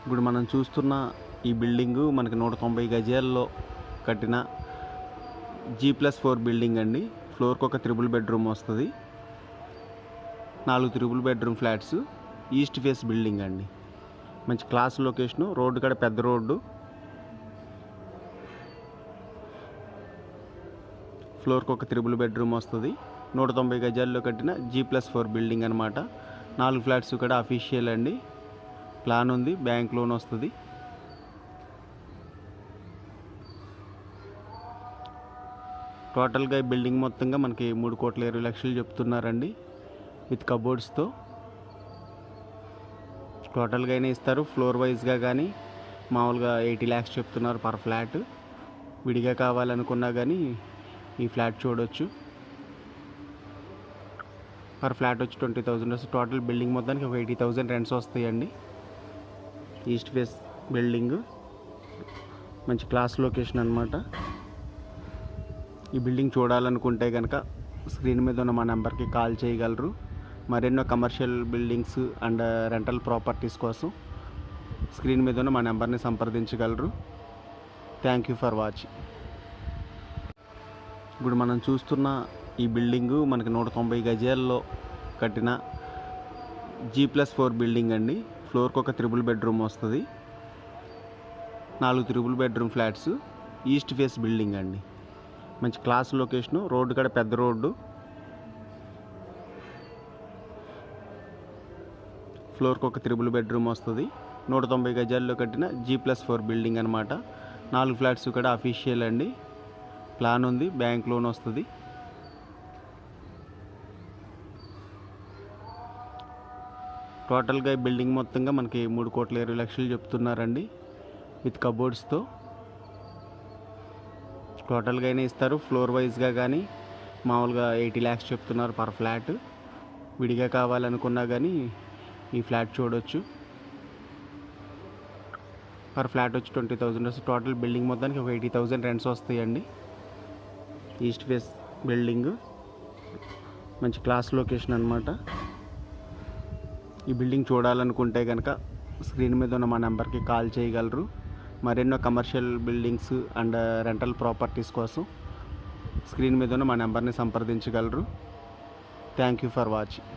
ఇప్పుడు మనం చూస్తున్న ఈ బిల్డింగు మనకి 190 గజాల్లో కట్టిన G+4 బిల్డింగ్ అండి. ఫ్లోర్కి ఒక త్రిబుల్ బెడ్రూమ్ వస్తుంది. 4 triple bedroom flats, east face building అండి. మంచి క్లాస్ లొకేషను, రోడ్డు కూడా పెద్ద రోడ్డు. ఫ్లోర్కి ఒక త్రిబుల్ బెడ్రూమ్ వస్తుంది. 190 గజాల్లో కట్టిన G+4 బిల్డింగ్ అనమాట. 4 ఫ్లాట్స్ కూడా అఫీషియల్ అండి. ప్లాన్ ఉంది, బ్యాంక్ లోన్ వస్తుంది. టోటల్గా ఈ బిల్డింగ్ మొత్తంగా మనకి 3,20,00,000 చెప్తున్నారండి, విత్ కబోర్డ్స్తో. టోటల్గా అయినా ఇస్తారు, ఫ్లోర్ వైజ్గా కానీ మామూలుగా 80 lakhs చెప్తున్నారు పర్ ఫ్లాట్. విడిగా కావాలనుకున్నా కానీ ఈ ఫ్లాట్ చూడొచ్చు. పర్ ఫ్లాట్ వచ్చి 20,000 వస్తుంది. టోటల్ బిల్డింగ్ మొత్తానికి ఒక 80,000 రెంట్స్ వస్తాయండి. ఈస్ట్ ఫేస్ బిల్డింగ్, మంచి క్లాస్ లొకేషన్ అనమాట. ఈ బిల్డింగ్ చూడాలనుకుంటే కనుక స్క్రీన్ మీద ఉన్న మా నెంబర్కి కాల్ చేయగలరు. మరెన్నో commercial buildings and rental properties కోసం స్క్రీన్ మీద ఉన్న మా నెంబర్ని సంప్రదించగలరు. Thank you for watching. ఇప్పుడు మనం చూస్తున్న ఈ బిల్డింగు మనకి 190 గజాల్లో కట్టిన G+4 బిల్డింగ్ అండి. ఫ్లోర్కి ఒక త్రిబుల్ బెడ్రూమ్ వస్తుంది. 4 triple bedroom flats, east face building అండి. మంచి క్లాస్ లొకేషను, రోడ్డు కూడా పెద్ద రోడ్డు. ఫ్లోర్కి ఒక త్రిబుల్ బెడ్రూమ్ వస్తుంది. 190 గజాల్లో కట్టిన G+4 బిల్డింగ్ అనమాట. 4 ఫ్లాట్స్ కూడా అఫీషియల్ అండి. ప్లాన్ ఉంది, బ్యాంక్ లోన్ వస్తుంది. టోటల్గా ఈ బిల్డింగ్ మొత్తంగా మనకి 3,20,00,000 చెప్తున్నారండి, విత్ కబోర్డ్స్తో. టోటల్గా అయినా ఇస్తారు, ఫ్లోర్ వైజ్గా కానీ మామూలుగా 80 lakhs చెప్తున్నారు పర్ ఫ్లాట్. విడిగా కావాలనుకున్నా కానీ ఈ ఫ్లాట్ చూడొచ్చు. పర్ ఫ్లాట్ వచ్చి 20,000 వస్తుంది. టోటల్ బిల్డింగ్ మొత్తానికి ఒక 80,000 రెంట్స్ వస్తాయండి. ఈస్ట్ ఫేస్ బిల్డింగ్, మంచి క్లాస్ లొకేషన్ అనమాట. ఈ బిల్డింగ్ చూడాలనుకుంటే కనుక స్క్రీన్ మీద ఉన్న మా నెంబర్కి కాల్ చేయగలరు. మరెన్నో commercial buildings and rental properties కోసం స్క్రీన్ మీద ఉన్న మా నెంబర్ని సంప్రదించగలరు. Thank you for watching.